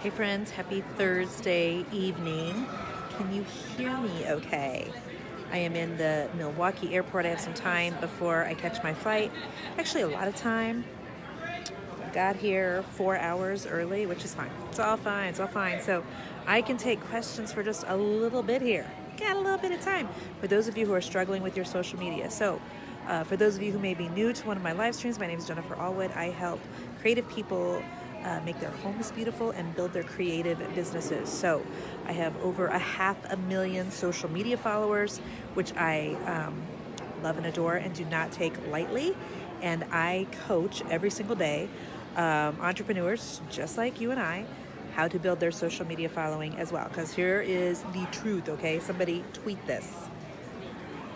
Hey friends, happy Thursday evening. Can you hear me okay? I am in the Milwaukee airport. I have some time before I catch my flight. Actually, a lot of time. Got here 4 hours early, which is fine. It's all fine. It's all fine. So I can take questions for just a little bit here. Got a little bit of time for those of you who are struggling with your social media. So for those of you who may be new to one of my live streams, my name is Jennifer Allwood. I help creative people make their homes beautiful and build their creative businesses. So I have over 500,000 social media followers, which I love and adore and do not take lightly. And I coach every single day entrepreneurs just like you and I how to build their social media following as well. Because here is the truth, okay? Somebody tweet this.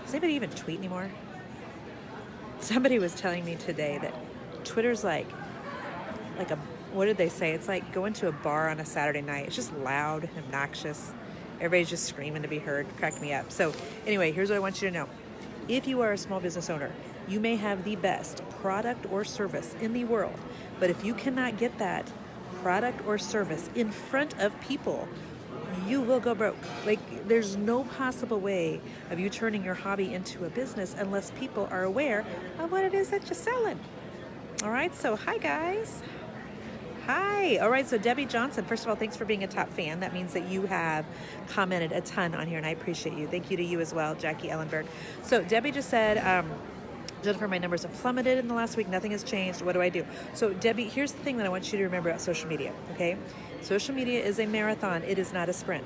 Does anybody even tweet anymore? Somebody was telling me today that Twitter's like a, what did they say? It's like going to a bar on a Saturday night. It's just loud, obnoxious. Everybody's just screaming to be heard. Cracked me up. So anyway, here's what I want you to know. If you are a small business owner, you may have the best product or service in the world, but if you cannot get that product or service in front of people, you will go broke. Like, there's no possible way of you turning your hobby into a business unless people are aware of what it is that you're selling. All right, so hi guys. Hi. All right, so Debbie Johnson, first of all, thanks for being a top fan. That means that you have commented a ton on here, and I appreciate you. Thank you to you as well, Jackie Ellenberg. So Debbie just said, Jennifer, my numbers have plummeted in the last week. Nothing has changed. What do I do? So Debbie, here's the thing that I want you to remember about social media, okay? Social media is a marathon. It is not a sprint.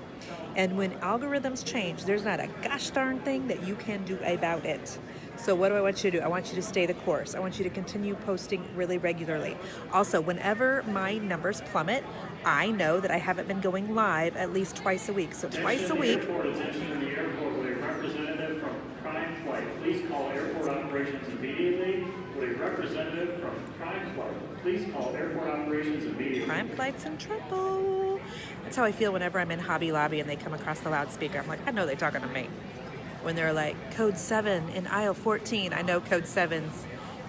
And when algorithms change, there's not a gosh darn thing that you can do about it. So what do I want you to do? I want you to stay the course. I want you to continue posting really regularly. Also, whenever my numbers plummet, I know that I haven't been going live at least twice a week. So twice a week. Attention in the airport with a representative from Prime Flight. Please call airport operations immediately. With a representative from Prime Flight. Please call airport operations immediately. Prime Flight's in trouble. That's how I feel whenever I'm in Hobby Lobby and they come across the loudspeaker. I'm like, I know they're talking to me. When they're like, code 7 in aisle 14, I know code 7's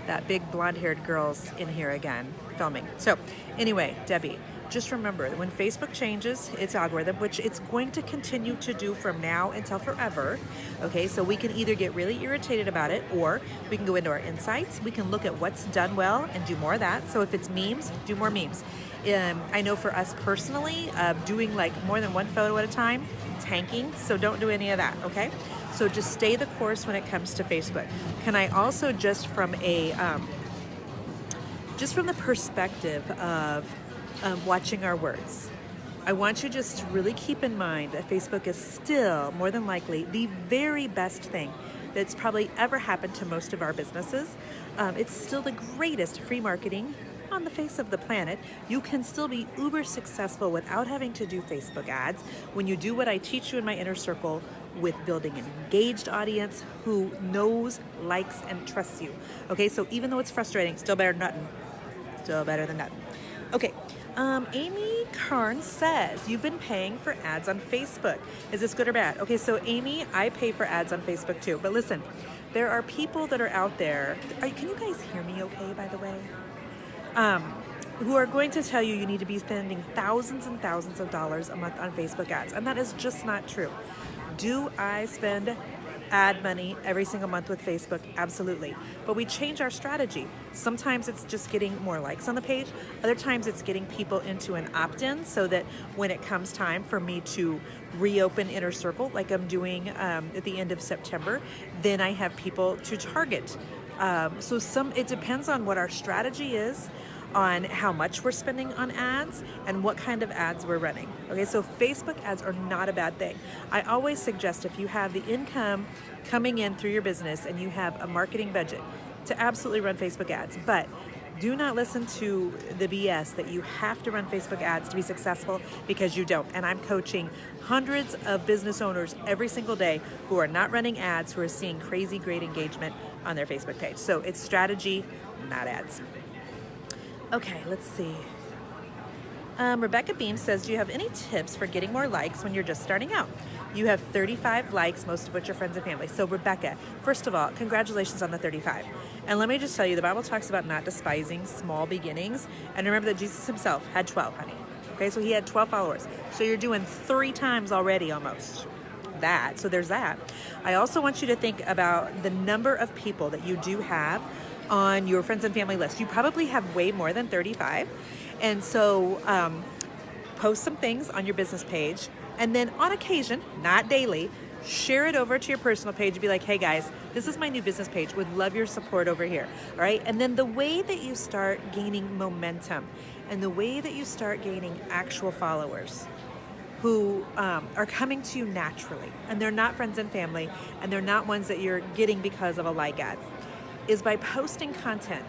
that big blonde-haired girl's in here again filming. So anyway, Debbie, just remember that when Facebook changes its algorithm, which it's going to continue to do from now until forever, okay, so we can either get really irritated about it, or we can go into our insights. We can look at what's done well and do more of that. So if it's memes, do more memes. I know for us personally, doing like more than one photo at a time, tanking, so don't do any of that, okay? So just stay the course when it comes to Facebook. Can I also just from the perspective of watching our words, I want you just to really keep in mind that Facebook is still more than likely the very best thing that's probably ever happened to most of our businesses. It's still the greatest free marketing on the face of the planet. You can still be uber successful without having to do Facebook ads when you do what I teach you in my inner circle with building an engaged audience who knows, likes, and trusts you. Okay, so even though it's frustrating, still better than nothing. Still better than nothing. Okay, Amy Carnes says, you've been paying for ads on Facebook. Is this good or bad? Okay, so Amy, I pay for ads on Facebook too. But listen, there are people that are out there. Can you guys hear me okay, by the way? Who are going to tell you you need to be spending thousands and thousands of dollars a month on Facebook ads. And that is just not true. Do I spend ad money every single month with Facebook? Absolutely. But we change our strategy. Sometimes it's just getting more likes on the page. Other times it's getting people into an opt-in so that when it comes time for me to reopen Inner Circle, like I'm doing at the end of September, then I have people to target. So it depends on what our strategy is, on how much we're spending on ads and what kind of ads we're running. Okay, so Facebook ads are not a bad thing. I always suggest if you have the income coming in through your business and you have a marketing budget to absolutely run Facebook ads, but do not listen to the BS that you have to run Facebook ads to be successful, because you don't. And I'm coaching hundreds of business owners every single day who are not running ads, who are seeing crazy great engagement on their Facebook page. So it's strategy, not ads. Okay, let's see. Rebecca Beam says, do you have any tips for getting more likes when you're just starting out? You have 35 likes, most of which are friends and family. So Rebecca, first of all, congratulations on the 35. And let me just tell you, the Bible talks about not despising small beginnings. And remember that Jesus himself had 12, honey. Okay, Okay, so he had 12 followers. So you're doing 3 times already almost that. So there's that. I also want you to think about the number of people that you do have on your friends and family list. You probably have way more than 35. And so post some things on your business page, and then on occasion, not daily, share it over to your personal page and be like, hey guys, this is my new business page. Would love your support over here. All right. And then the way that you start gaining momentum and the way that you start gaining actual followers who are coming to you naturally, and they're not friends and family, and they're not ones that you're getting because of a like ad, is by posting content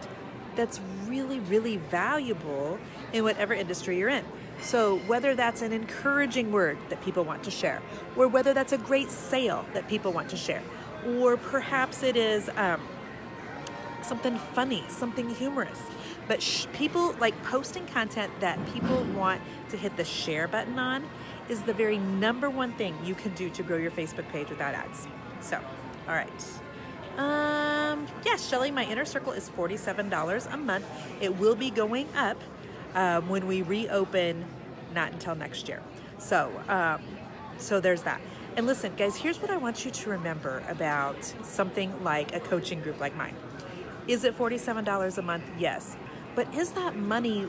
that's really, really valuable in whatever industry you're in. So whether that's an encouraging word that people want to share, or whether that's a great sale that people want to share, or perhaps it is something funny, something humorous. But people like posting content that people want to hit the share button on is the very number one thing you can do to grow your Facebook page without ads. So, all right. Yes, Shelly, my inner circle is $47 a month. It will be going up when we reopen, not until next year. So there's that. And listen, guys, here's what I want you to remember about something like a coaching group like mine. Is it $47 a month? Yes. But is that money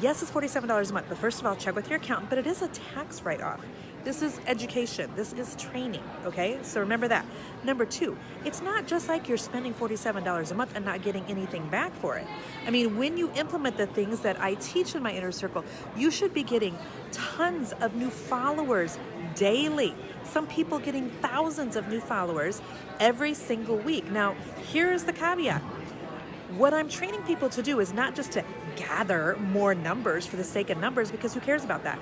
yes, it's $47 a month, but first of all, check with your accountant, but it is a tax write-off. This is education. This is training, okay? So remember that. Number 2, it's not just like you're spending $47 a month and not getting anything back for it. I mean, when you implement the things that I teach in my inner circle, you should be getting tons of new followers daily. Some people getting thousands of new followers every single week. Now, here's the caveat. What I'm training people to do is not just to gather more numbers for the sake of numbers, because who cares about that?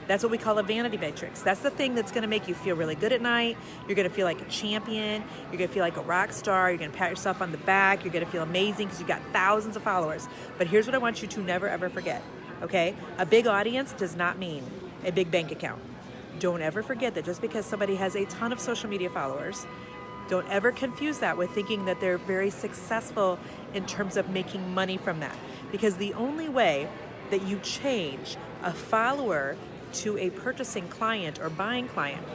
That's what we call a vanity matrix. That's the thing that's going to make you feel really good at night. You're going to feel like a champion. You're going to feel like a rock star. You're going to pat yourself on the back. You're going to feel amazing because you got thousands of followers. But here's what I want you to never, ever forget, okay? A big audience does not mean a big bank account. Don't ever forget that just because somebody has a ton of social media followers, don't ever confuse that with thinking that they're very successful in terms of making money from that. Because the only way that you change a follower to a purchasing client or buying client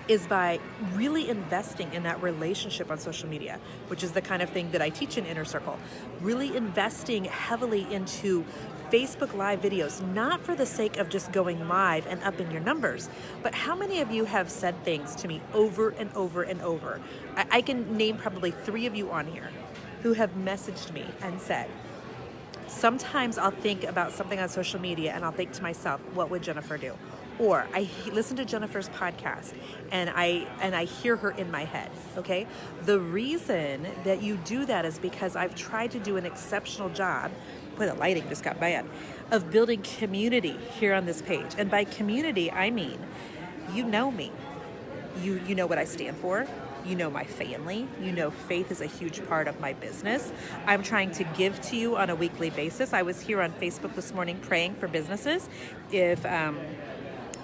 is by really investing in that relationship on social media, which is the kind of thing that I teach in Inner Circle. Really investing heavily into Facebook Live videos, not for the sake of just going live and upping your numbers, but how many of you have said things to me over and over and over? I can name probably 3 of you on here who have messaged me and said, sometimes I'll think about something on social media and I'll think to myself, what would Jennifer do? Or I listen to Jennifer's podcast and I hear her in my head, okay? The reason that you do that is because I've tried to do an exceptional job, boy, the lighting just got bad, of building community here on this page. And by community, I mean, you know me. You know what I stand for. You know my family. You know faith is a huge part of my business. I'm trying to give to you on a weekly basis. I was here on Facebook this morning praying for businesses. If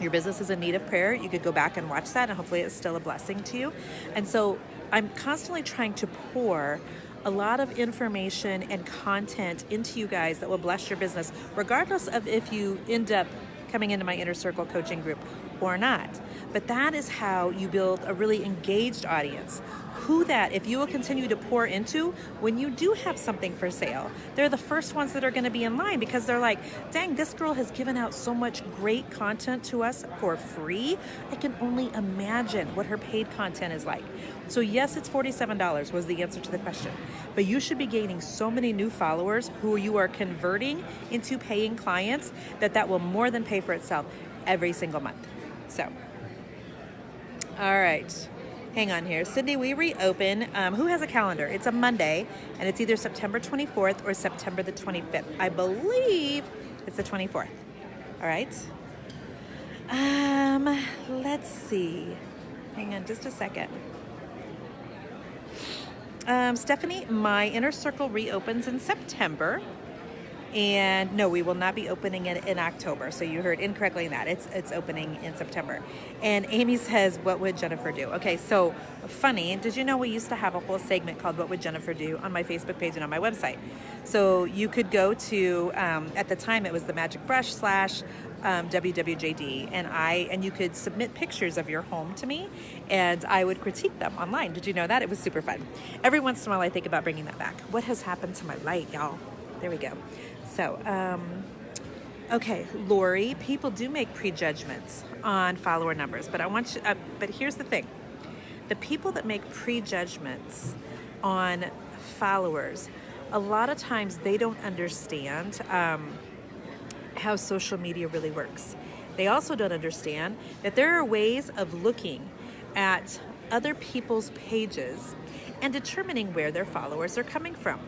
your business is in need of prayer, you could go back and watch that, and hopefully it's still a blessing to you. And so I'm constantly trying to pour a lot of information and content into you guys that will bless your business, regardless of if you end up coming into my Inner Circle coaching group or not. But that is how you build a really engaged audience, who that if you will continue to pour into, when you do have something for sale, they're the first ones that are going to be in line, because they're like, dang, this girl has given out so much great content to us for free. I can only imagine what her paid content is like. So yes, it's $47 was the answer to the question, but you should be gaining so many new followers who you are converting into paying clients that will more than pay for itself every single month. So, all right. Hang on here. Cindy, we reopen. Who has a calendar? It's a Monday, and it's either September 24th or September the 25th. I believe it's the 24th. All right. Let's see. Hang on just a second. Stephanie, my Inner Circle reopens in September. And no, we will not be opening it in October. So you heard incorrectly in that. It's opening in September. And Amy says, what would Jennifer do? Okay, so funny. Did you know we used to have a whole segment called What Would Jennifer Do on my Facebook page and on my website? So you could go to, at the time it was the Magic Brush / WWJD, and you could submit pictures of your home to me, and I would critique them online. Did you know that? It was super fun. Every once in a while I think about bringing that back. What has happened to my light, y'all? There we go. So, okay, Lori, people do make prejudgments on follower numbers, but but here's the thing. The people that make prejudgments on followers, a lot of times they don't understand how social media really works. They also don't understand that there are ways of looking at other people's pages and determining where their followers are coming from.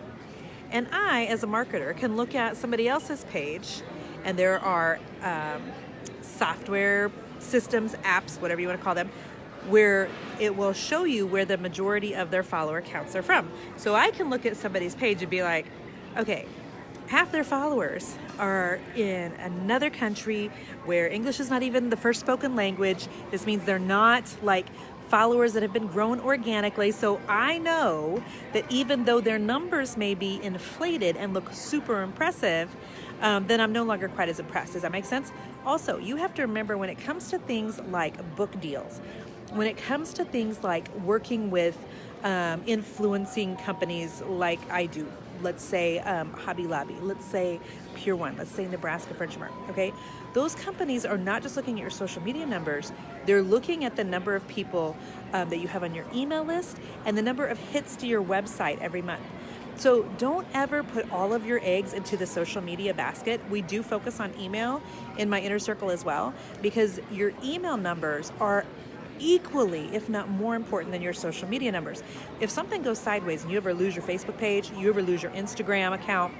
And I, as a marketer, can look at somebody else's page, and there are software systems, apps, whatever you want to call them, where it will show you where the majority of their follower counts are from. So I can look at somebody's page and be like, okay, half their followers are in another country where English is not even the first spoken language. This means they're not like followers that have been grown organically. So I know that even though their numbers may be inflated and look super impressive, then I'm no longer quite as impressed. Does that make sense? Also, you have to remember when it comes to things like book deals, when it comes to things like working with influencing companies like I do, let's say Hobby Lobby, let's say Pure One, let's say Nebraska Furniture Mart, okay? Those companies are not just looking at your social media numbers, they're looking at the number of people that you have on your email list and the number of hits to your website every month. So don't ever put all of your eggs into the social media basket. We do focus on email in my inner circle as well, because your email numbers are equally, if not more important than your social media numbers. If something goes sideways and you ever lose your Facebook page, you ever lose your Instagram account,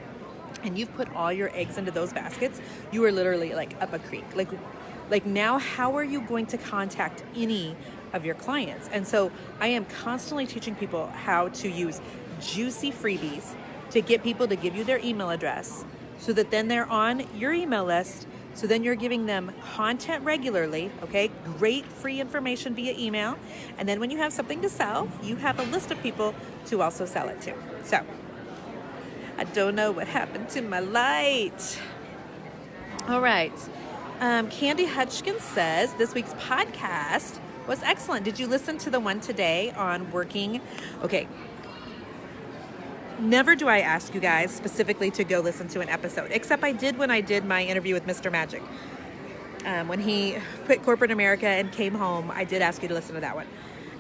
and you've put all your eggs into those baskets, you are literally like up a creek. Like now, how are you going to contact any of your clients? And so I am constantly teaching people how to use juicy freebies to get people to give you their email address so that then they're on your email list. So then you're giving them content regularly, okay? Great free information via email. And then when you have something to sell, you have a list of people to also sell it to. So I don't know what happened to my light. All right. Candy Hutchkins says this week's podcast was excellent. Did you listen to the one today on working? Okay. Never do I ask you guys specifically to go listen to an episode, except I did when I did my interview with Mr. Magic. When he quit corporate America and came home, I did ask you to listen to that one.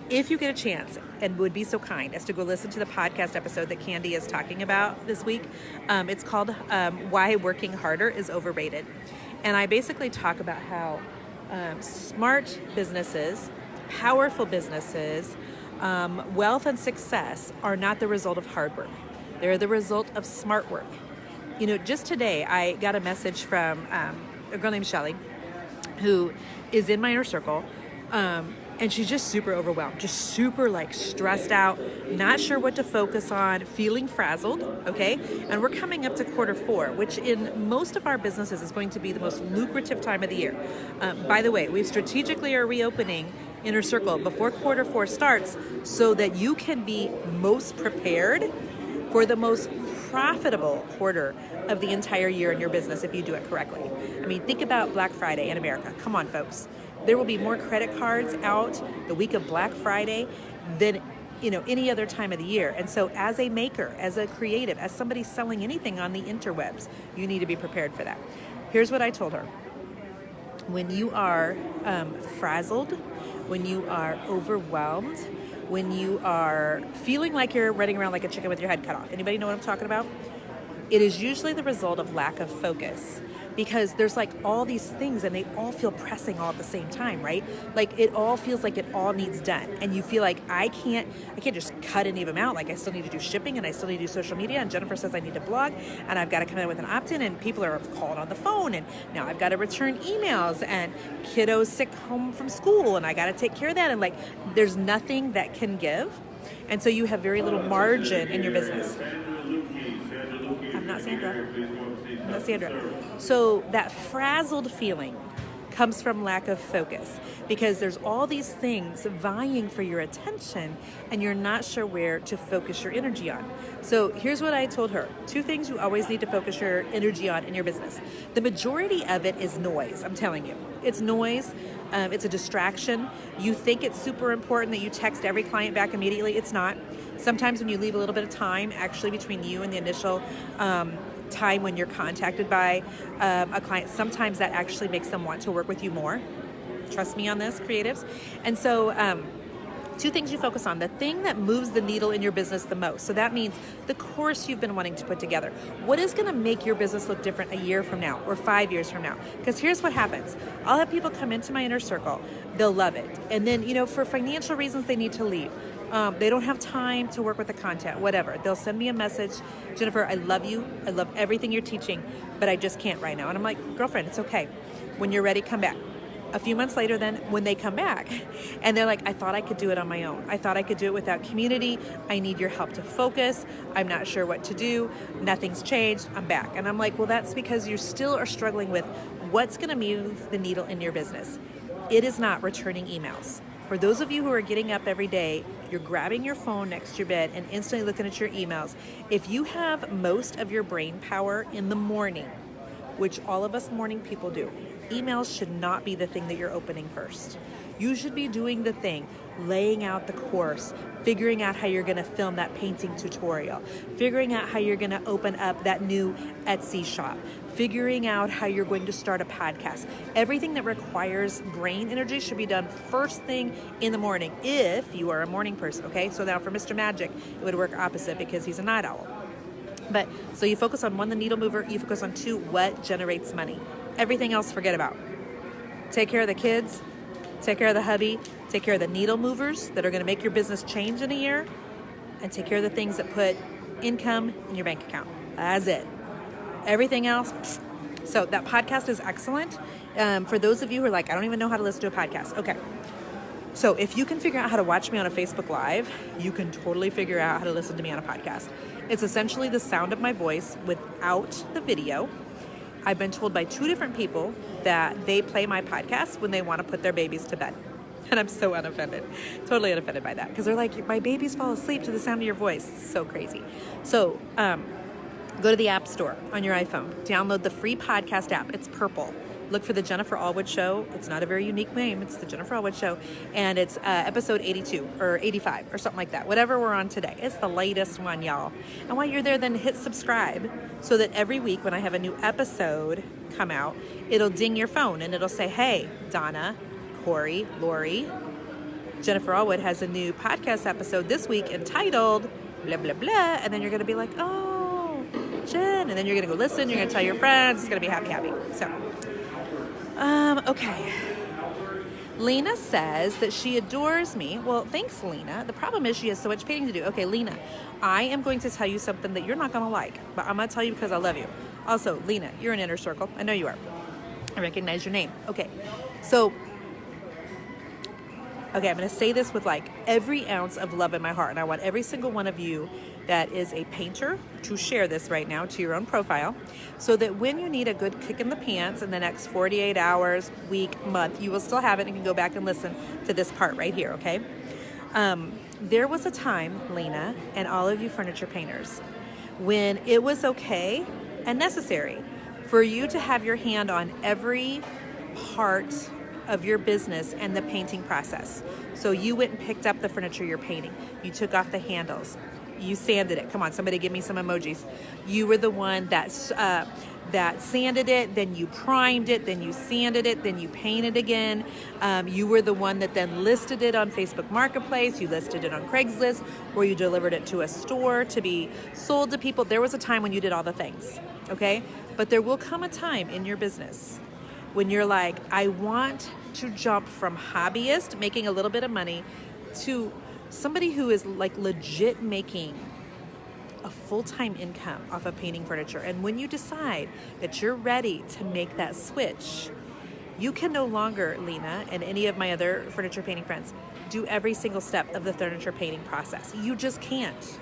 If you get a chance and would be so kind as to go listen to the podcast episode that Candy is talking about this week, it's called Why Working Harder is Overrated. And I basically talk about how smart businesses, powerful businesses, wealth and success are not the result of hard work. They're the result of smart work. You know, just today I got a message from a girl named Shelly who is in my inner circle, and she's just super overwhelmed, just super like stressed out, not sure what to focus on, feeling frazzled, okay? And we're coming up to Q4, which in most of our businesses is going to be the most lucrative time of the year. By the way, we strategically are reopening Inner Circle before Q4 starts so that you can be most prepared for the most profitable quarter of the entire year in your business if you do it correctly. I mean, think about Black Friday in America. Come on, folks. There will be more credit cards out the week of Black Friday than any other time of the year. And so as a maker, as a creative, as somebody selling anything on the interwebs, you need to be prepared for that. Here's what I told her. When you are frazzled, when you are overwhelmed, when you are feeling like you're running around like a chicken with your head cut off. Anybody know what I'm talking about? It is usually the result of lack of focus, because there's like all these things and they all feel pressing all at the same time, right? Like it all feels like it all needs done. And you feel like I can't just cut any of them out. Like I still need to do shipping and I still need to do social media. And Jennifer says I need to blog and I've got to come in with an opt-in and people are calling on the phone. And now I've got to return emails and kiddos sick home from school and I got to take care of that. And like, there's nothing that can give. And so you have very little margin in your business. I'm not saying Sandra. That's Sandra. So that frazzled feeling comes from lack of focus, because there's all these things vying for your attention and you're not sure where to focus your energy on. So here's what I told her. 2 things you always need to focus your energy on in your business. The majority of it is noise, I'm telling you. It's noise. It's a distraction. You think it's super important that you text every client back immediately. It's not. Sometimes when you leave a little bit of time actually between you and the initial time when you're contacted by a client, sometimes that actually makes them want to work with you more. Trust me on this, creatives. And so 2 things you focus on. The thing that moves the needle in your business the most. So that means the course you've been wanting to put together. What is going to make your business look different a year from now or 5 years from now? Because here's what happens. I'll have people come into my inner circle. They'll love it. And then, for financial reasons, they need to leave. They don't have time to work with the content, whatever. They'll send me a message, Jennifer, I love you. I love everything you're teaching, but I just can't right now. And I'm like, girlfriend, it's okay. When you're ready, come back. A few months later then, when they come back, and they're like, I thought I could do it on my own. I thought I could do it without community. I need your help to focus. I'm not sure what to do. Nothing's changed. I'm back. And I'm like, well, that's because you still are struggling with what's going to move the needle in your business. It is not returning emails. For those of you who are getting up every day, you're grabbing your phone next to your bed and instantly looking at your emails. If you have most of your brain power in the morning, which all of us morning people do, emails should not be the thing that you're opening first. You should be doing the thing, laying out the course, figuring out how you're going to film that painting tutorial, figuring out how you're going to open up that new Etsy shop, figuring out how you're going to start a podcast. Everything that requires brain energy should be done first thing in the morning if you are a morning person, okay? So now for Mr. Magic, it would work opposite because he's a night owl. But so you focus on 1, the needle mover. You focus on 2, what generates money. Everything else, forget about. Take care of the kids, take care of the hubby, take care of the needle movers that are going to make your business change in a year, and take care of the things that put income in your bank account. That's it. Everything else. So that podcast is excellent. For those of you who are like, I don't even know how to listen to a podcast. Okay. So if you can figure out how to watch me on a Facebook Live, you can totally figure out how to listen to me on a podcast. It's essentially the sound of my voice without the video. I've been told by 2 different people that they play my podcast when they want to put their babies to bed. And I'm so unoffended, totally unoffended by that. Because they're like, my babies fall asleep to the sound of your voice. So crazy. So go to the App Store on your iPhone. Download the free podcast app. It's purple. Look for the Jennifer Allwood Show. It's not a very unique name. It's the Jennifer Allwood Show. And it's episode 82 or 85 or something like that. Whatever we're on today. It's the latest one, y'all. And while you're there, then hit subscribe so that every week when I have a new episode come out, it'll ding your phone and it'll say, hey, Donna, Corey, Lori, Jennifer Allwood has a new podcast episode this week entitled blah, blah, blah. And then you're going to be like, oh, Jen. And then you're going to go listen. You're going to tell your friends. It's going to be happy. So. Okay. Lena says that she adores me. Well, thanks, Lena. The problem is she has so much painting to do. Okay, Lena, I am going to tell you something that you're not going to like, but I'm going to tell you because I love you. Also, Lena, you're an inner circle. I know you are. I recognize your name. Okay. So, I'm going to say this with like every ounce of love in my heart. And I want every single one of you that is a painter to share this right now to your own profile so that when you need a good kick in the pants in the next 48 hours, week, month, you will still have it and can go back and listen to this part right here, okay? There was a time, Lena, and all of you furniture painters, when it was okay and necessary for you to have your hand on every part of your business and the painting process. So you went and picked up the furniture you're painting. You took off the handles. You sanded it. Come on, somebody give me some emojis. You were the one that sanded it, then you primed it, then you sanded it, then you painted again. You were the one that then listed it on Facebook Marketplace. You listed it on Craigslist, or you delivered it to a store to be sold to people. There was a time when you did all the things, okay? But there will come a time in your business when you're like, I want to jump from hobbyist, making a little bit of money, to somebody who is like legit making a full-time income off of painting furniture. And when you decide that you're ready to make that switch, you can no longer, Lena, and any of my other furniture painting friends, do every single step of the furniture painting process. You just can't.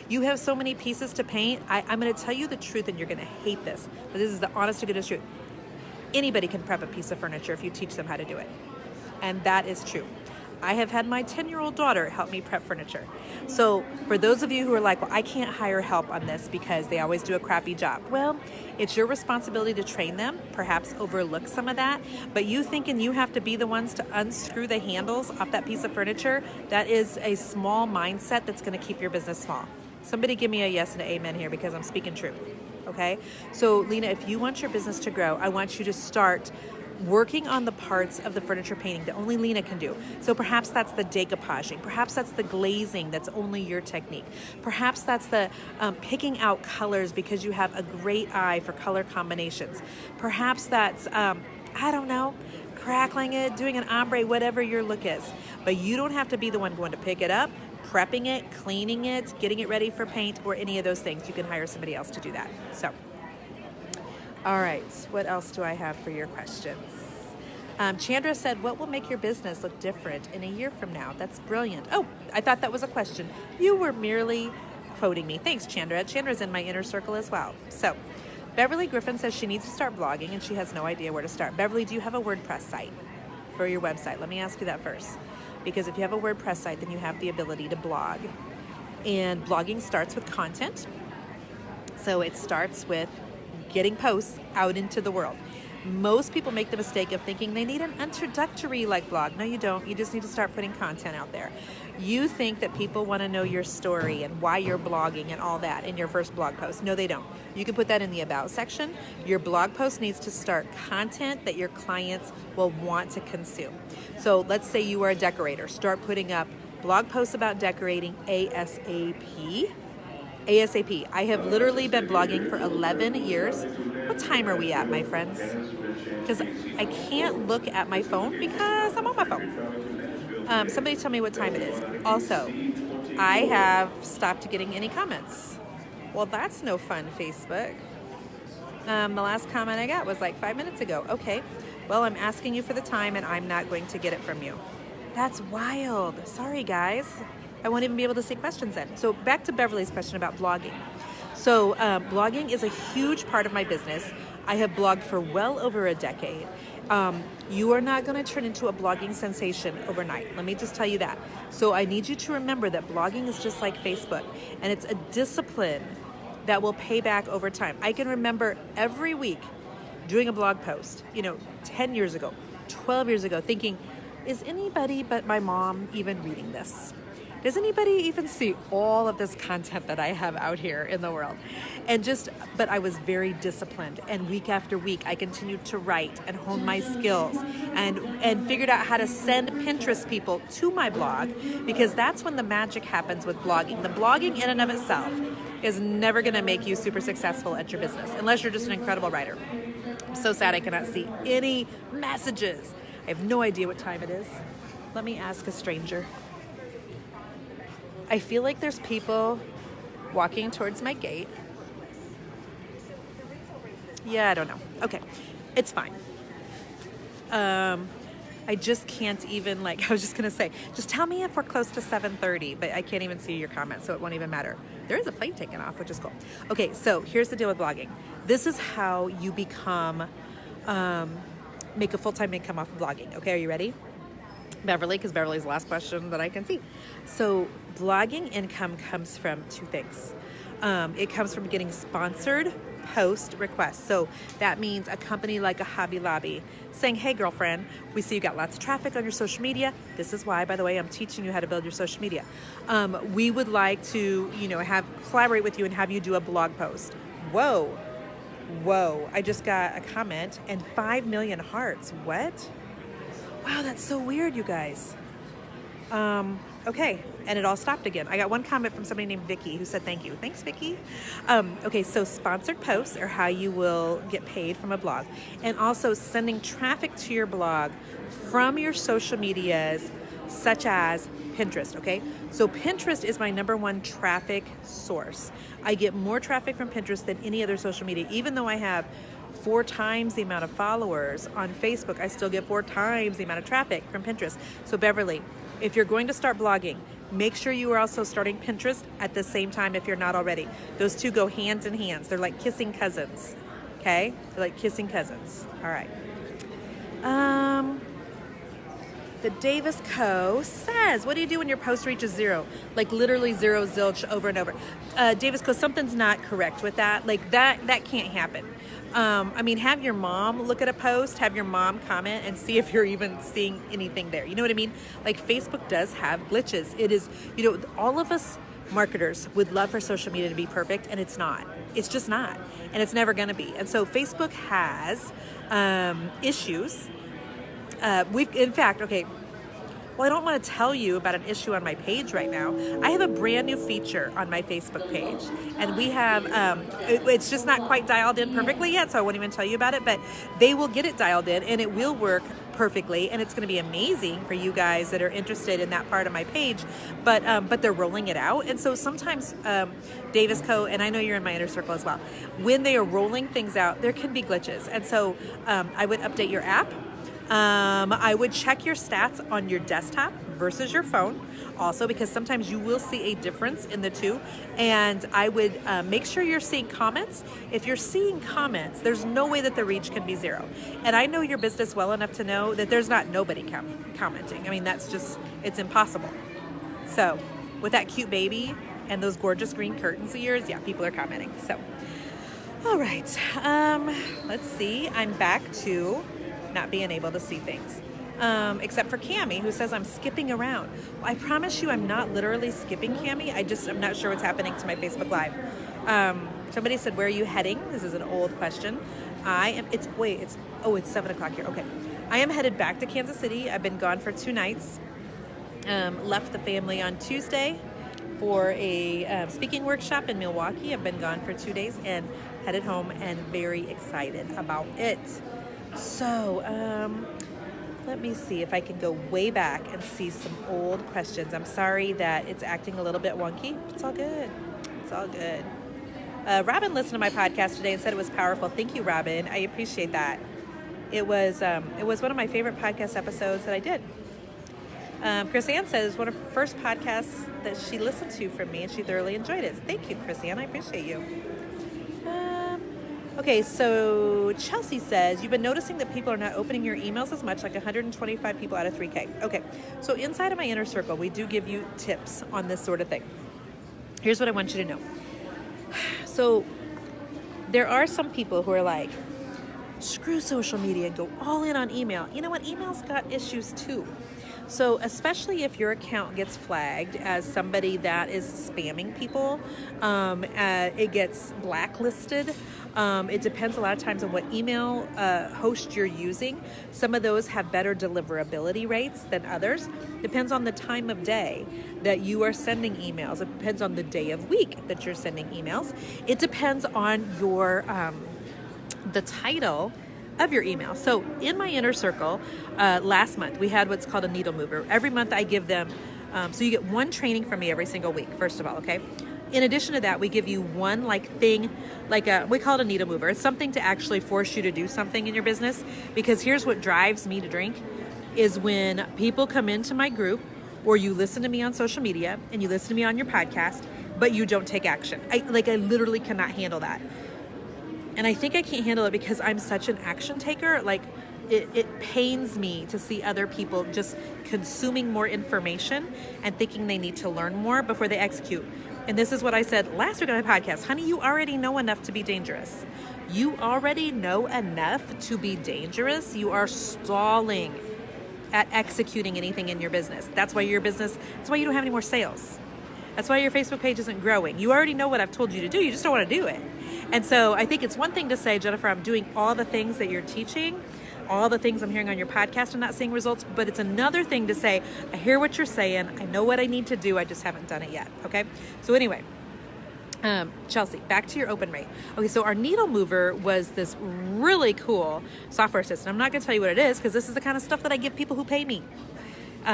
You have so many pieces to paint. I'm going to tell you the truth, and you're going to hate this, but this is the honest to goodness truth. Anybody can prep a piece of furniture if you teach them how to do it. And that is true. I have had my 10-year-old daughter help me prep furniture. So for those of you who are like, well, I can't hire help on this because they always do a crappy job. Well, it's your responsibility to train them, perhaps overlook some of that. But you thinking you have to be the ones to unscrew the handles off that piece of furniture, that is a small mindset that's going to keep your business small. Somebody give me a yes and an amen here because I'm speaking truth. Okay? So Lena, if you want your business to grow, I want you to start working on the parts of the furniture painting that only Lena can do. So perhaps that's the decoupaging. Perhaps that's the glazing that's only your technique. Perhaps that's the picking out colors because you have a great eye for color combinations. Perhaps that's, I don't know, crackling it, doing an ombre, whatever your look is. But you don't have to be the one going to pick it up, prepping it, cleaning it, getting it ready for paint, or any of those things. You can hire somebody else to do that. So. All right, what else do I have for your questions? Chandra said, what will make your business look different in a year from now? That's brilliant. Oh, I thought that was a question. You were merely quoting me. Thanks, Chandra. Chandra's in my inner circle as well. So, Beverly Griffin says she needs to start blogging and she has no idea where to start. Beverly, do you have a WordPress site for your website? Let me ask you that first. Because if you have a WordPress site, then you have the ability to blog. And blogging starts with content. So it starts with getting posts out into the world. Most people make the mistake of thinking they need an introductory like blog. No, you don't. You just need to start putting content out there. You think that people want to know your story and why you're blogging and all that in your first blog post. No, they don't. You can put that in the about section. Your blog post needs to start content that your clients will want to consume. So let's say you are a decorator. Start putting up blog posts about decorating ASAP. ASAP. I have literally been blogging for 11 years. What time are we at, my friends? Because I can't look at my phone because I'm on my phone. Somebody tell me what time it is. Also, I have stopped getting any comments. Well, that's no fun, Facebook. The last comment I got was like 5 minutes ago. Okay, well, I'm asking you for the time and I'm not going to get it from you. That's wild. Sorry, guys. I won't even be able to see questions then. So back to Beverly's question about blogging. So blogging is a huge part of my business. I have blogged for well over a decade. You are not going to turn into a blogging sensation overnight. Let me just tell you that. So I need you to remember that blogging is just like Facebook, and it's a discipline that will pay back over time. I can remember every week doing a blog post, 10 years ago, 12 years ago, thinking, is anybody but my mom even reading this? Does anybody even see all of this content that I have out here in the world? But I was very disciplined, and week after week, I continued to write and hone my skills and figured out how to send Pinterest people to my blog, because that's when the magic happens with blogging. The blogging in and of itself is never gonna make you super successful at your business, unless you're just an incredible writer. I'm so sad I cannot see any messages. I have no idea what time it is. Let me ask a stranger. I feel like there's people walking towards my gate. Yeah, I don't know. Okay, it's fine. I just can't even I was just gonna say, just tell me if we're close to 7:30, but I can't even see your comments, so it won't even matter. There is a plane taking off, which is cool. Okay, so here's the deal with blogging. This is how you become, make a full-time income off of blogging. Okay, are you ready? Beverly, because Beverly's the last question that I can see. So blogging income comes from two things. It comes from getting sponsored post requests. So that means a company like a Hobby Lobby saying, hey girlfriend, we see you got lots of traffic on your social media. This is why, by the way, I'm teaching you how to build your social media. We would like to, collaborate with you and have you do a blog post. Whoa, I just got a comment and 5 million hearts. What? Wow, that's so weird, you guys. Okay, and it all stopped again. I got one comment from somebody named Vicky who said thank you. Thanks, Vicky. Okay, so sponsored posts are how you will get paid from a blog. And also sending traffic to your blog from your social medias, such as Pinterest, okay? So Pinterest is my #1 traffic source. I get more traffic from Pinterest than any other social media. Even though I have 4 times the amount of followers on Facebook, I still get 4 times the amount of traffic from Pinterest. So Beverly, if you're going to start blogging, Make sure you are also starting Pinterest at the same time if you're not already. Those two go hand in hand. They're like kissing cousins. Okay? They're like kissing cousins. All right. The Davis Co. says, what do you do when your post reaches 0? Like literally 0 zilch over and over. Davis Co. something's not correct with that. Like that can't happen. I mean, have your mom look at a post, have your mom comment and see if you're even seeing anything there. You know what I mean? Like Facebook does have glitches. It is, all of us marketers would love for social media to be perfect, and it's not. It's just not. And it's never going to be. And so Facebook has issues. I don't want to tell you about an issue on my page right now. I have a brand new feature on my Facebook page, and we have, it's just not quite dialed in perfectly yet, so I won't even tell you about it, but they will get it dialed in, and it will work perfectly, and it's going to be amazing for you guys that are interested in that part of my page, but they're rolling it out. And so sometimes Davis Co., and I know you're in my inner circle as well, when they are rolling things out, there can be glitches. And so I would update your app. I would check your stats on your desktop versus your phone also, because sometimes you will see a difference in the two. And I would make sure you're seeing comments. If you're seeing comments, there's no way that the reach can be 0. And I know your business well enough to know that there's not nobody commenting. I mean, it's impossible. So with that cute baby and those gorgeous green curtains of yours, yeah, people are commenting. So, all right, let's see. I'm back to not being able to see things, except for Cammie, who says I'm skipping around. Well, I promise you I'm not literally skipping, Cammie. I'm not sure what's happening to my Facebook Live. Somebody said, where are you heading? This is an old question. It's 7 o'clock here. Okay. I am headed back to Kansas City. I've been gone for 2 nights. Left the family on Tuesday for a speaking workshop in Milwaukee. I've been gone for 2 days and headed home, and very excited about it. So, let me see if I can go way back and see some old questions. I'm sorry that it's acting a little bit wonky. It's all good. It's all good. Robin listened to my podcast today and said it was powerful. Thank you, Robin. I appreciate that. It was one of my favorite podcast episodes that I did. Chris Ann says one of the first podcasts that she listened to from me, and she thoroughly enjoyed it. Thank you, Chris Ann. I appreciate you. Okay, so Chelsea says, you've been noticing that people are not opening your emails as much, like 125 people out of 3K. Okay, so inside of my inner circle, we do give you tips on this sort of thing. Here's what I want you to know. So there are some people who are like, screw social media and go all in on email. You know what? Email's got issues too. So especially if your account gets flagged as somebody that is spamming people, it gets blacklisted. It depends a lot of times on what email host you're using. Some of those have better deliverability rates than others. Depends on the time of day that you are sending emails. It depends on the day of week that you're sending emails. It depends on your the title of your email. So in my inner circle, last month we had what's called a needle mover. Every month I give them, so you get one training from me every single week, first of all, okay? In addition to that, we give you one thing, we call it a needle mover. It's something to actually force you to do something in your business, because here's what drives me to drink, is when people come into my group, or you listen to me on social media, and you listen to me on your podcast, but you don't take action. I literally cannot handle that. And I think I can't handle it because I'm such an action taker. It pains me to see other people just consuming more information and thinking they need to learn more before they execute. And this is what I said last week on my podcast. Honey, you already know enough to be dangerous. You already know enough to be dangerous. You are stalling at executing anything in your business. That's why you don't have any more sales. That's why your Facebook page isn't growing. You already know what I've told you to do. You just don't want to do it. And so I think it's one thing to say, Jennifer, I'm doing all the things that you're teaching, all the things I'm hearing on your podcast and not seeing results. But it's another thing to say, I hear what you're saying. I know what I need to do. I just haven't done it yet. Okay. So anyway, Chelsea, back to your open rate. Okay. So our needle mover was this really cool software system. I'm not going to tell you what it is because this is the kind of stuff that I give people who pay me.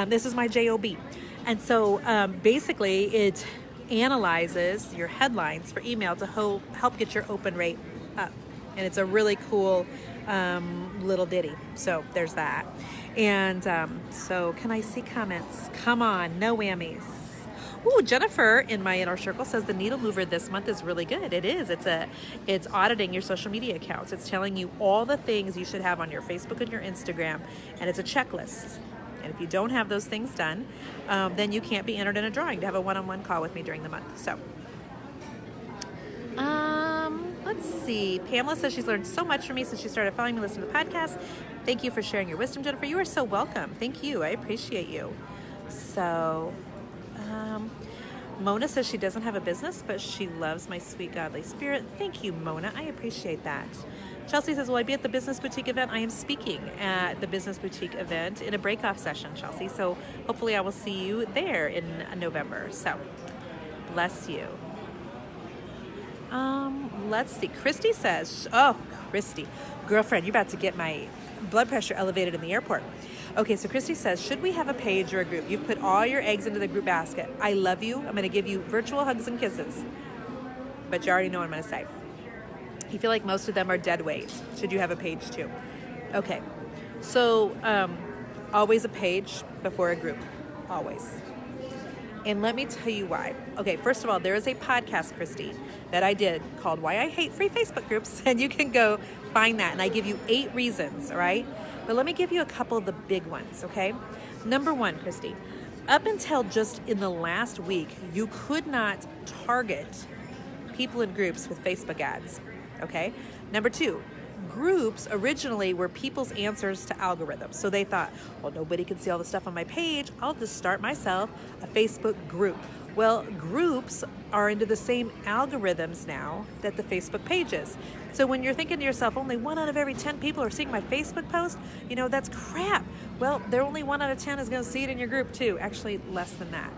This is my JOB. And so basically it analyzes your headlines for email to help get your open rate up. And it's a really cool little ditty. So there's that. And so can I see comments? Come on, no whammies. Ooh, Jennifer in my inner circle says the needle mover this month is really good. It is. It's auditing your social media accounts. It's telling you all the things you should have on your Facebook and your Instagram, and it's a checklist. And if you don't have those things done, then you can't be entered in a drawing to have a one-on-one call with me during the month. So, let's see. Pamela says she's learned so much from me since she started following me, listening to the podcast. Thank you for sharing your wisdom, Jennifer. You are so welcome. Thank you. I appreciate you. So, Mona says she doesn't have a business, but she loves my sweet godly spirit. Thank you, Mona. I appreciate that. Chelsea says, will I be at the Business Boutique event? I am speaking at the Business Boutique event in a break-off session, Chelsea. So hopefully I will see you there in November. So bless you. Let's see. Christy says, oh, Christy, girlfriend, you're about to get my blood pressure elevated in the airport. Okay, so Christy says, should we have a page or a group? You've put all your eggs into the group basket. I love you. I'm going to give you virtual hugs and kisses. But you already know what I'm going to say. You feel like most of them are dead weight. Should you have a page too? Okay, so always a page before a group. Always. And let me tell you why. Okay, first of all, there is a podcast, Christy, that I did called Why I Hate Free Facebook Groups, and you can go find that. And I give you 8 reasons, all right? But let me give you a couple of the big ones, okay? Number 1, Christy, up until just in the last week, you could not target people in groups with Facebook ads, okay? Number 2, groups originally were people's answers to algorithms. So they thought, well, nobody can see all the stuff on my page. I'll just start myself a Facebook group. Well, groups are into the same algorithms now that the Facebook page is. So when you're thinking to yourself, only 1 out of every 10 people are seeing my Facebook post, you know, that's crap. Well, they're only 1 out of 10 is going to see it in your group too. Actually, less than that.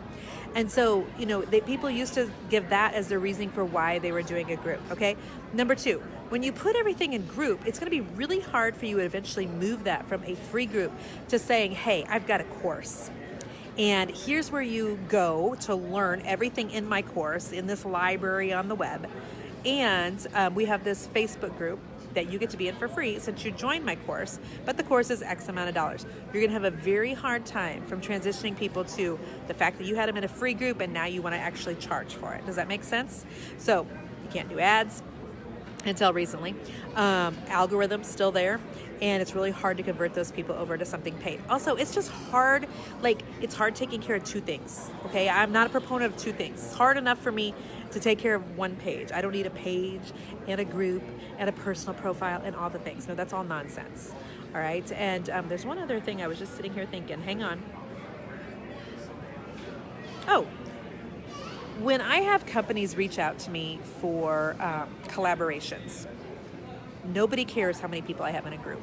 And so, you know, people used to give that as their reasoning for why they were doing a group, okay? Number 2, when you put everything in group, it's going to be really hard for you to eventually move that from a free group to saying, hey, I've got a course. And here's where you go to learn everything in my course in this library on the web. And we have this Facebook group that you get to be in for free since you joined my course, but the course is X amount of dollars. You're gonna have a very hard time from transitioning people to the fact that you had them in a free group and now you wanna actually charge for it. Does that make sense? So you can't do ads until recently. Algorithm's still there, and it's really hard to convert those people over to something paid. Also, it's just hard, it's hard taking care of 2 things, okay? I'm not a proponent of 2 things. It's hard enough for me to take care of 1 page. I don't need a page and a group and a personal profile and all the things. No, that's all nonsense, all right? And there's one other thing I was just sitting here thinking, hang on. Oh, when I have companies reach out to me for collaborations, nobody cares how many people I have in a group.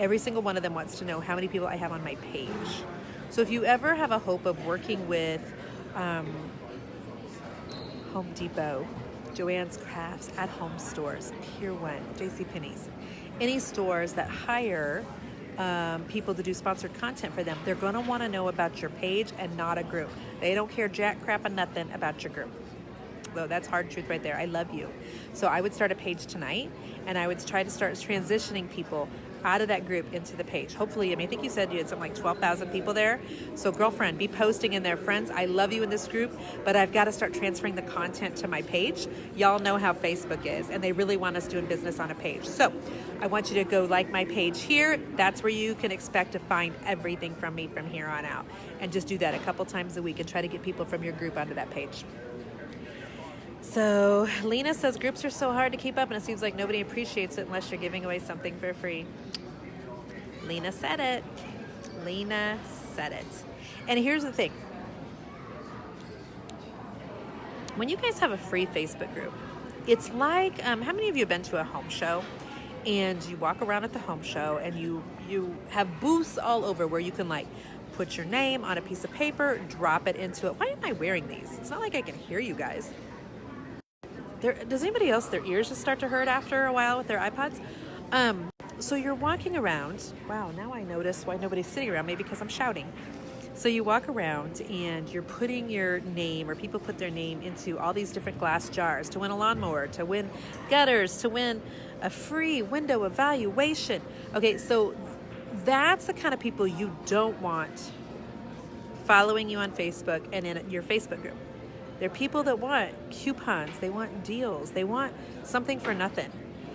Every single one of them wants to know how many people I have on my page. So if you ever have a hope of working with Home Depot, Joann's Crafts, At Home stores, Pier 1, JCPenney's, any stores that hire people to do sponsored content for them, they're going to want to know about your page and not a group. They don't care jack crap and nothing about your group. Well, that's hard truth right there. I love you. So I would start a page tonight, and I would try to start transitioning people out of that group into the page. Hopefully, I think you said you had something like 12,000 people there. So girlfriend, be posting in there, friends, I love you in this group, but I've got to start transferring the content to my page. Y'all know how Facebook is, and they really want us doing business on a page. So I want you to go like my page here. That's where you can expect to find everything from me from here on out. And just do that a couple times a week and try to get people from your group onto that page. So Lena says groups are so hard to keep up, and it seems like nobody appreciates it unless you're giving away something for free. Lena said it. Lena said it. And here's the thing. When you guys have a free Facebook group, it's like, how many of you have been to a home show? And you walk around at the home show and you have booths all over where you can put your name on a piece of paper, drop it into it. Why am I wearing these? It's not like I can hear you guys. Does anybody else, their ears just start to hurt after a while with their iPods? So you're walking around. Wow, now I notice why nobody's sitting around me, because I'm shouting. So you walk around and you're putting your name, or people put their name into all these different glass jars to win a lawnmower, to win gutters, to win a free window evaluation. Okay, so that's the kind of people you don't want following you on Facebook and in your Facebook group. They're people that want coupons, they want deals, they want something for nothing.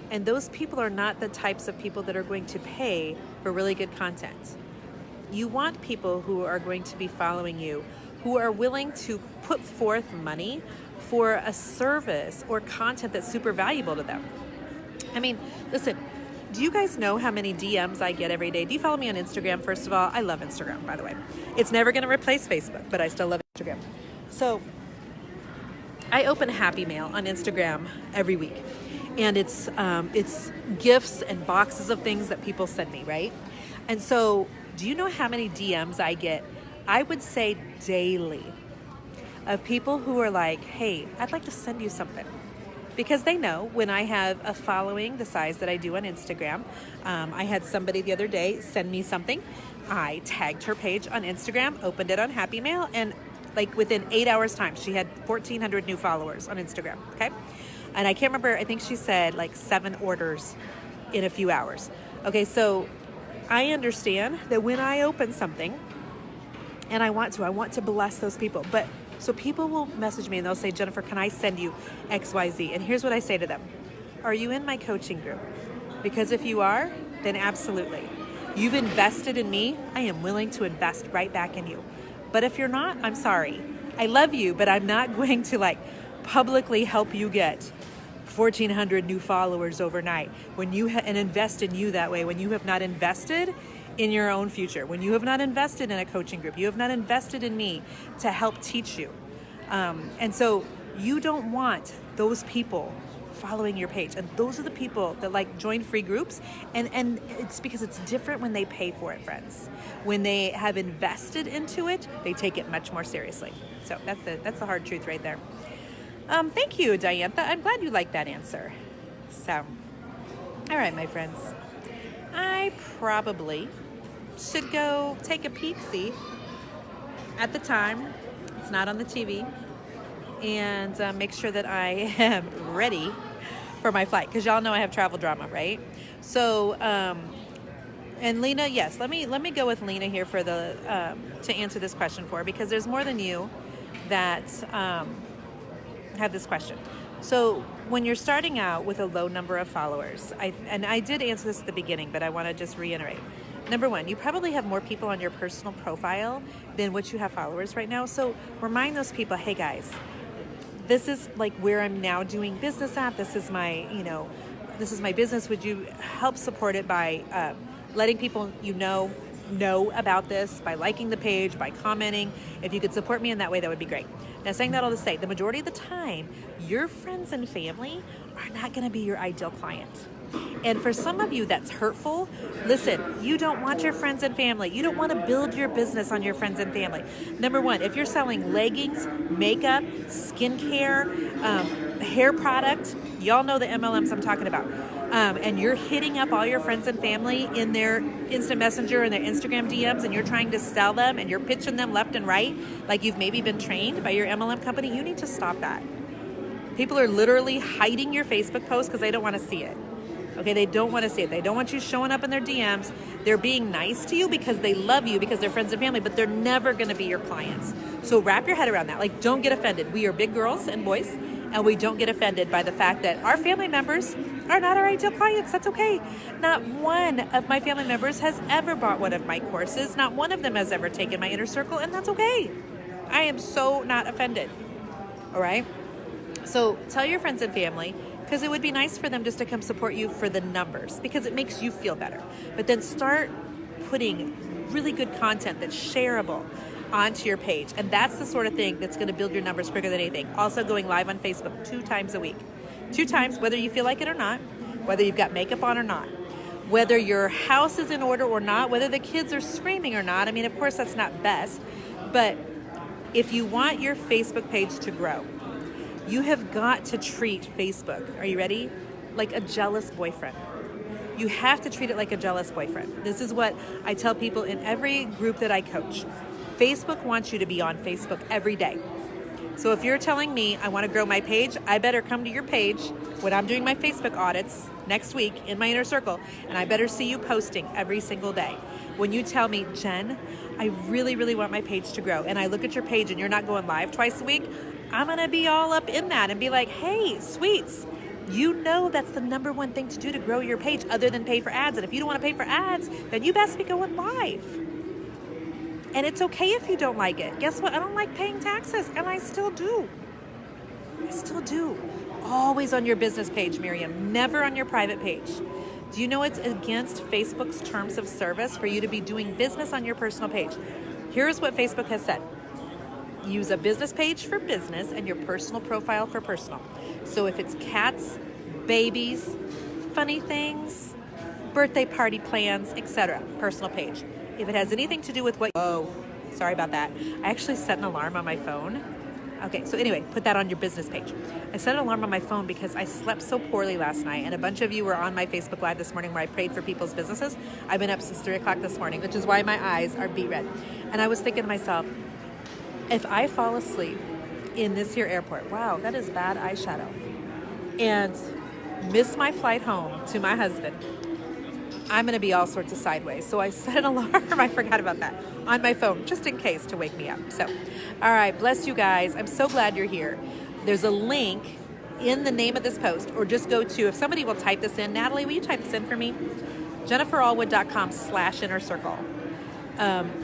And those people are not the types of people that are going to pay for really good content. You want people who are going to be following you, who are willing to put forth money for a service or content that's super valuable to them. I mean, listen, do you guys know how many DMs I get every day? Do you follow me on Instagram, first of all? I love Instagram, by the way. It's never going to replace Facebook, but I still love Instagram. So I open Happy Mail on Instagram every week. And it's gifts and boxes of things that people send me, right? And so do you know how many DMs I get? I would say daily, of people who are like, hey, I'd like to send you something. Because they know when I have a following the size that I do on Instagram. I had somebody the other day send me something. I tagged her page on Instagram, opened it on Happy Mail, and like within 8 hours time, she had 1,400 new followers on Instagram, okay? And I can't remember, I think she said like 7 orders in a few hours. Okay, so I understand that when I open something, and I want to bless those people. But so people will message me and they'll say, Jennifer, can I send you XYZ? And here's what I say to them. Are you in my coaching group? Because if you are, then absolutely. You've invested in me. I am willing to invest right back in you. But if you're not, I'm sorry. I love you, but I'm not going to like publicly help you get 1,400 new followers overnight when you and invest in you that way when you have not invested in your own future, when you have not invested in a coaching group, you have not invested in me to help teach you. And so you don't want those people following your page. And those are the people that like join free groups. And it's because it's different when they pay for it, friends. When they have invested into it, they take it much more seriously. So that's the hard truth right there. Thank you, Diantha. I'm glad you liked that answer. So, all right, my friends. I probably should go take a peek-see at the time. It's not on the TV. And make sure that I am ready for my flight. Because y'all know I have travel drama, right? So, and Lena, yes, let me go with Lena here for the to answer this question for her, because there's more than you that have this question. So when you're starting out with a low number of followers, I did answer this at the beginning, but I want to just reiterate. Number one, you probably have more people on your personal profile than what you have followers right now. So remind those people, hey guys, this is like where I'm now doing business at. This is my, this is my business. Would you help support it by letting people know about this, by liking the page, by commenting? If you could support me in that way, that would be great. Now, saying that all to say, the majority of the time, your friends and family are not going to be your ideal client. And for some of you, that's hurtful. Listen, you don't want your friends and family. You don't want to build your business on your friends and family. Number one, if you're selling leggings, makeup, skincare, hair product, y'all know the MLMs I'm talking about. And you're hitting up all your friends and family in their instant messenger and their Instagram DMs, and you're trying to sell them and you're pitching them left and right, like you've maybe been trained by your MLM company, you need to stop that. People are literally hiding your Facebook post because they don't want to see it. Okay, they don't want to see it. They don't want you showing up in their DMs. They're being nice to you because they love you, because they're friends and family, but they're never going to be your clients. So wrap your head around that. Like, don't get offended. We are big girls and boys, and we don't get offended by the fact that our family members are not our ideal clients. That's okay. Not one of my family members has ever bought one of my courses. Not one of them has ever taken my inner circle, and that's okay. I am so not offended. All right? So tell your friends and family, because it would be nice for them just to come support you for the numbers, because it makes you feel better. But then start putting really good content that's shareable onto your page. And that's the sort of thing that's going to build your numbers quicker than anything. Also going live on Facebook 2 times a week. 2 times, whether you feel like it or not, whether you've got makeup on or not, whether your house is in order or not, whether the kids are screaming or not. I mean, of course, that's not best. But if you want your Facebook page to grow, you have got to treat Facebook, are you ready? Like a jealous boyfriend. You have to treat it like a jealous boyfriend. This is what I tell people in every group that I coach. Facebook wants you to be on Facebook every day. So if you're telling me I want to grow my page, I better come to your page when I'm doing my Facebook audits next week in my inner circle, and I better see you posting every single day. when you tell me, Jen, I really, really want my page to grow, and I look at your page and you're not going live twice a week, I'm gonna be all up in that and be like, hey, sweets, you know that's the number one thing to do to grow your page other than pay for ads. And if you don't want to pay for ads, then you best be going live. And it's okay if you don't like it. Guess what? I don't like paying taxes, and I still do. I still do. Always on your business page, Miriam, never on your private page. Do you know it's against Facebook's terms of service for you to be doing business on your personal page? Here's what Facebook has said. Use a business page for business and your personal profile for personal. So if it's cats, babies, funny things, birthday party plans, etc., personal page. If it has anything to do with what... Oh, sorry about that. I actually set an alarm on my phone. Okay, so anyway, put that on your business page. I set an alarm on my phone because I slept so poorly last night, and a bunch of you were on my Facebook Live this morning where I prayed for people's businesses. I've been up since 3 o'clock this morning, which is why my eyes are beet red. And I was thinking to myself, if I fall asleep in this here airport, wow, that is bad eyeshadow, and miss my flight home to my husband, I'm going to be all sorts of sideways. So I set an alarm, I forgot about that, on my phone, just in case, to wake me up. So, all right, bless you guys. I'm so glad you're here. There's a link in the name of this post, or just go to, if somebody will type this in, Natalie, will you type this in for me? JenniferAllwood.com/inner-circle.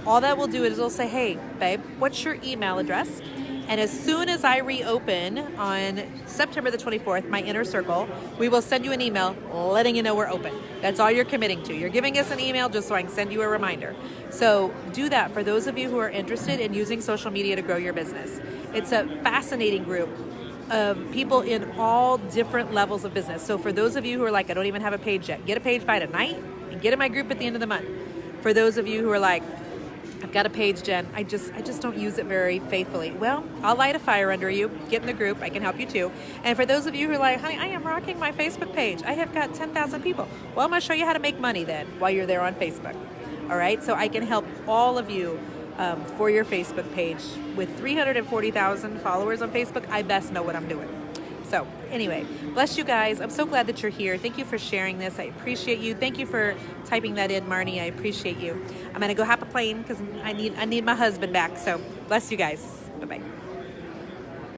All that will do is it'll say, hey, babe, what's your email address? And as soon as I reopen on September the 24th, my inner circle, we will send you an email letting you know we're open. That's all you're committing to. You're giving us an email just so I can send you a reminder. So do that for those of you who are interested in using social media to grow your business. It's a fascinating group of people in all different levels of business. So for those of you who are like, I don't even have a page yet, get a page by tonight and get in my group at the end of the month. For those of you who are like, I've got a page, Jen, I just don't use it very faithfully. Well, I'll light a fire under you. Get in the group. I can help you too. And for those of you who are like, honey, I am rocking my Facebook page. I have got 10,000 people. Well, I'm going to show you how to make money then while you're there on Facebook. All right? So I can help all of you for your Facebook page. With 340,000 followers on Facebook, I best know what I'm doing. So anyway, bless you guys. I'm so glad that you're here. Thank you for sharing this. I appreciate you. Thank you for typing that in, Marnie. I appreciate you. I'm going to go hop a plane because I need my husband back. So bless you guys. Bye-bye.